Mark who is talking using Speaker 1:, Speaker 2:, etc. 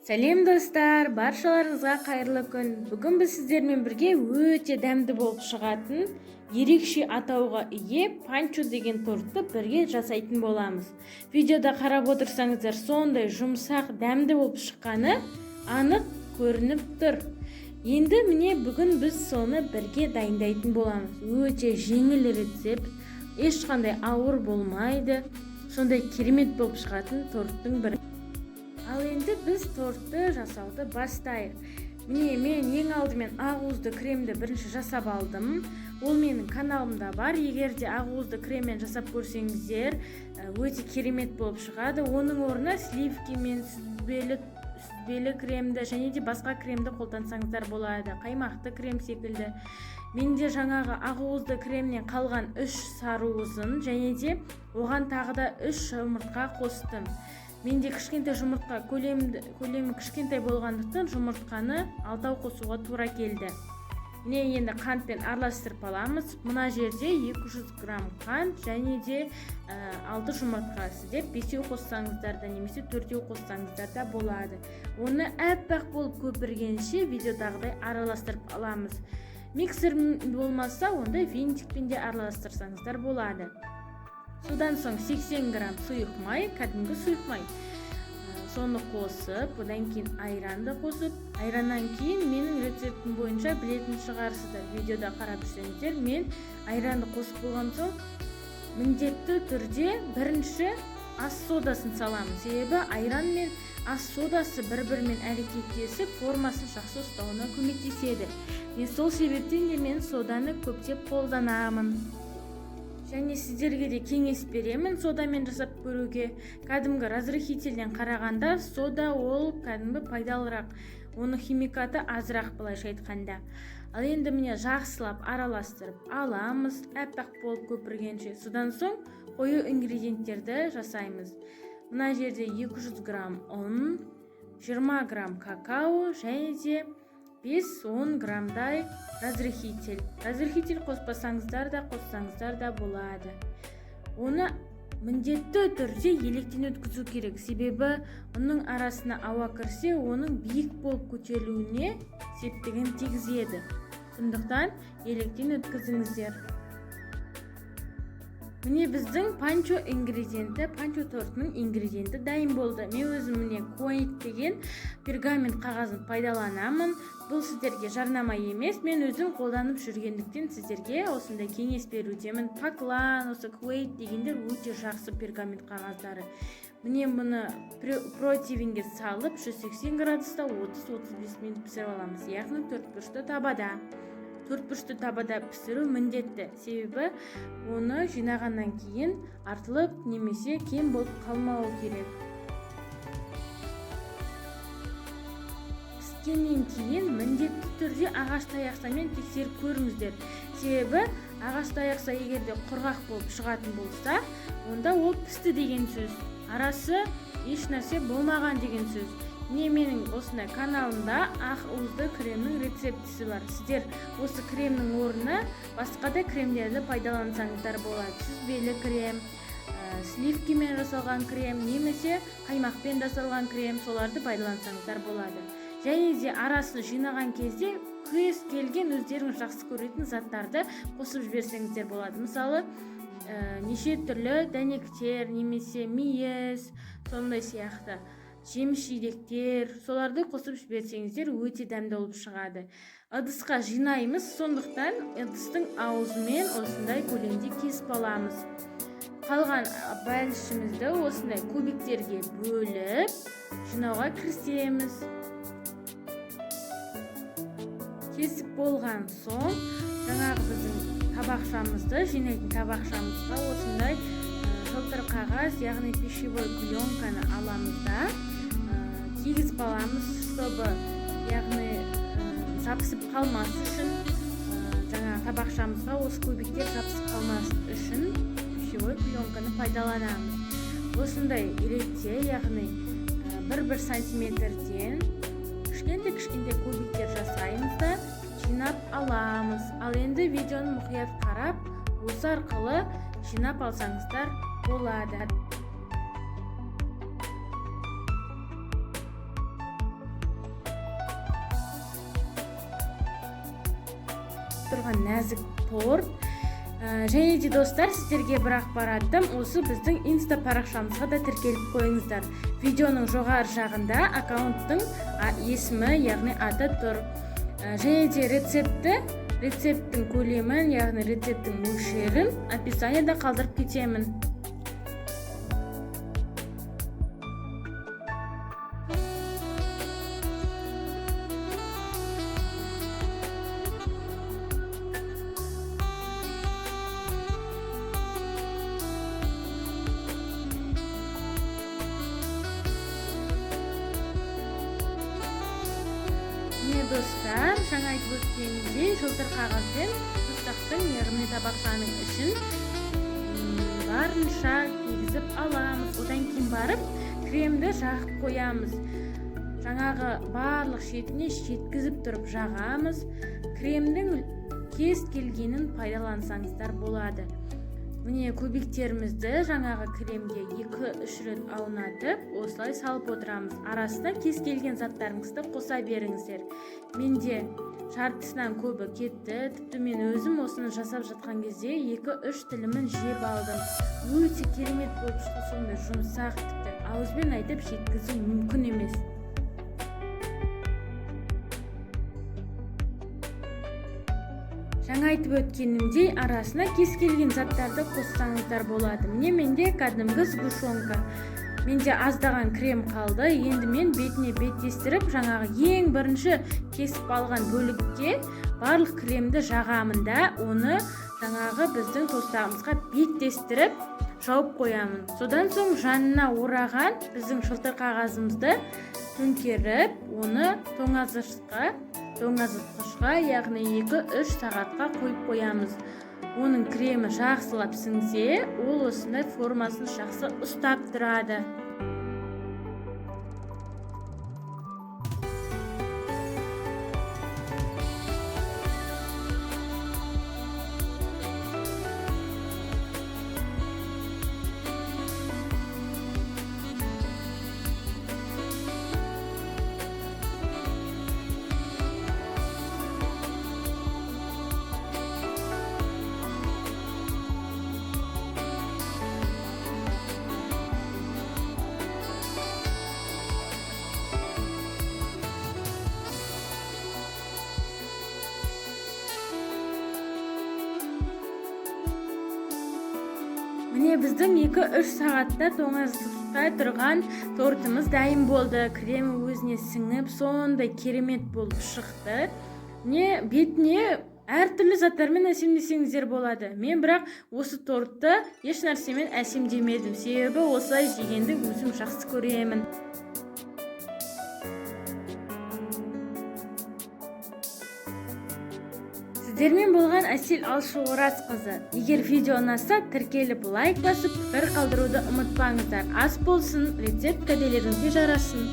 Speaker 1: Сәлем достар, баршаларыңызға қайырлы күн. Бүгін біз сіздермен бірге өте дәмді болып шығатын, ерекше атауға ие панчо деген тортты бірге жасайтын боламыз. Видеода қарап отырсаңыздар, сондай жұмсақ, дәмді болып шыққаны анық көрініп тұр. Енді міне бүгін біз соны бірге дайындайтын боламыз. Өте жеңіл рецепт, ешқандай ауыр болмайды. Сондай керемет болып шығатын торттың бірі. Ал енді біз тортты жасауды бастайық. Міне мен ең алдымен ақуызды кремді бірінші жасап алдым. Ол менің каналымда бар. Егер де ақуызды креммен жасап көрсеңіздер, өте керемет болып шығады. Оның орнына сливки мен сүзбелі кремді және де басқа кремді қолдансаңыздар болады. Қаймақты крем секілді. Менде жаңағы ақуызды кремнен қалған 3 сарыуызын және де оған тағы да 3 жұмыртқа қостым. Менде кішкентай жұмыртқа көлемі кішкентай болғандықтан жұмыртқаны 6 қосуға тура келді. Міне енді қантпен араластырып аламыз. Мына жерде 200 грамм қант және де 6 жұмыртқа. Сіздер 5 қоссаңыздар да немесе 4 қоссаңыздар да болады. Оны әппақ болып көпіргенше видеодағыдай араластырып аламыз. Миксер болмаса, онда винтикпен де араластырсаңыздар болады. Содан соң 80 грамм сұйық май, кәдімгі сұйық май. Соны қосып, одан кейін айранды қосып, айраннан кейін менің рецептім бойынша білетін шығарсыздар. Видеода қарап жүрсеңіздер, мен айранды қосып болған соң міндетті түрде бірінші ас содасын саламын. Себебі айран мен ас содасы бір-бірімен әрекеттесіп, формасын жақсы ұстауына көмектеседі. Мен сол себептен де мен соданы көптеп қолданамын. Және сіздерге де кеңес беремін содамен жасап көруге. Кәдімгі разрыхительден қарағанда сода ол кәдімгі пайдалырақ. Оның химикаты азырақ былайша айтқанда. Ал енді міне жақсылап араластырып аламыз, әппақ болып көпіргенше. Содан соң қою ингредиенттерді жасаймыз. Мына жерде 200 грамм ұн, 20 грамм какао және де 5-10 граммдай разрыхитель. Разрыхитель қоспасаңыздар да, қоссаңыздар да болады. Оны міндетті түрде електен өткізу керек. Себебі оның арасына ауа кірсе, оның биік болып көтерілуіне септігін тигізеді. Сондықтан електен өткізіңіздер. Міне біздің панчо тортының ингредиенті дайын болды. Мен өзім міне коник деген пергамент қағазын пайдаланамын. Бұл сіздерге жарнама емес, мен өзім қолданып жүргендіктен сіздерге осындай кеңес берудемін. Паклан, осы Kuwait дегендер өте жақсы пергамент қағаздары. Міне мұны противенге салып 180 градуста 30-35 минут пісіріп аламыз. Яғни 4 бұрышты табада. 4 бұрышты табада пісіру міндетті. Себебі оны жинағаннан кейін артылып немесе кем болып қалмауы керек. Піскеннен кейін міндетті түрде ағаш таяқшамен тексеріп көріңіздер. Себебі ағаш таяқша егерде құрғақ болып шығатын болса, онда ол пісті деген сөз. Арасы еш нәрсе болмаған деген сөз. Не менің осындай каналымда ақуызды кремнің рецептісі бар. Сіздер осы кремнің орнына басқа да кремдерді пайдалансаңыздар болады. Сүзбелі крем, сливкимен жасалған крем, немесе қаймақпен жасалған крем, соларды пайдалансаңыздар болады. Және де арасын жинаған кезде кез келген өздеріңіз жақсы көретін заттарды қосып жіберсеңіздер болады. Мысалы, неше түрлі дәнектер, немесе мүйіз, сондай сияқты жеміс-жидектер, соларды қосып жіберсеңіздер өте дәмді болып шығады. Ыдысқа жинаймыз, сондықтан ыдыстың аузымен осындай көлемде кесіп аламыз. Қалған бәлішімізді осындай кубиктерге бөліп жинауға кірісеміз. Кесіп болған соң, жаңағы біздің табақшамызды, жинайтын табақшамызға осындай жылтыр қағаз, яғни пищевой пленканы аламыз да кигізіп аламыз, чтобы яғни жабысып қалмас үшін, жаңа табақшамызға осы көбіктер жабысып қалмас үшін пищевой пленканы пайдаланамыз. Осындай ретте, яғни 1-1 сантиметрден кішкентай көбіктер жасаймыз да жинап аламыз. Ал енді видеоны мұқият қарап, осы арқылы жинап алсаңыздар болады. тұрған нәзік торт. Және де достар, сіздерге бір ақпаратым, осы біздің инста парақшамызға да тіркеліп қойыңыздар. Видеоның жоғары жағында аккаунттың есімі, яғни аты тұр. Және де рецепттің көлемін, яғни рецепттің мөлшерін описаниеда қалдырып кетемін. Достар, жаңа айтып өткенімдей жылтыр қағазбен тұздықтың, яғни табақшаның ішін барынша кигізіп аламыз. Одан кейін барып кремді жағып қоямыз. Жаңағы барлық шетіне жеткізіп тұрып жағамыз. Кремдің кез келгенін пайдалансаңыздар болады. Міне көбіктерімізді жаңағы кремге 2-3 рет аунатып, осылай салып отырамыз. Арасына кез келген заттарыңызды қоса беріңіздер. Менде жартысынан көбі кетті. Тіпті мен өзім осыны жасап жатқан кезде 2-3 тілімін жеп алдым. Өте керемет болып шықты, сондай жұмсақ, тіпті ауызбен айтып жеткізу мүмкін емес. Жаңа айтып өткенімдей, арасына кез келген заттарды қоссаңыздар болады. Міне менде кәдімгі сгущенка. Менде аздаған крем қалды. Енді мен бетіне беттестіріп, жаңағы ең бірінші кесіп алған бөлікке барлық кремді жағамын да, оны жаңағы біздің тостағымызға беттестіріп жауып қоямын. Содан соң жанына ораған біздің жылтыр қағазымызды төңкеріп, оны тоңазытқышқа, яғни 2-3 сағатқа қойып қоямыз. Оның кремі жақсылап сіңсе, ол осындай формасын жақсы ұстап тұрады. Міне біздің 2-3 сағатта тоңазытқышта тұрған тортымыз дайын болды. Кремі өзіне сіңіп, сондай керемет болып шықты. Міне бетіне әртүрлі заттармен әсемдесеңіздер болады. Мен бірақ осы тортты еш нәрсемен әсемдемедім. Себебі осылай жегенді өзім жақсы көремін. Сіздермен болған Әсел Алшоғыразқызы. Егер видео ұнаса, тіркеліп лайк басып, пікір қалдыруды ұмытпаңыздар. Ас болсын, рецепт кәделеріңізге жарасын.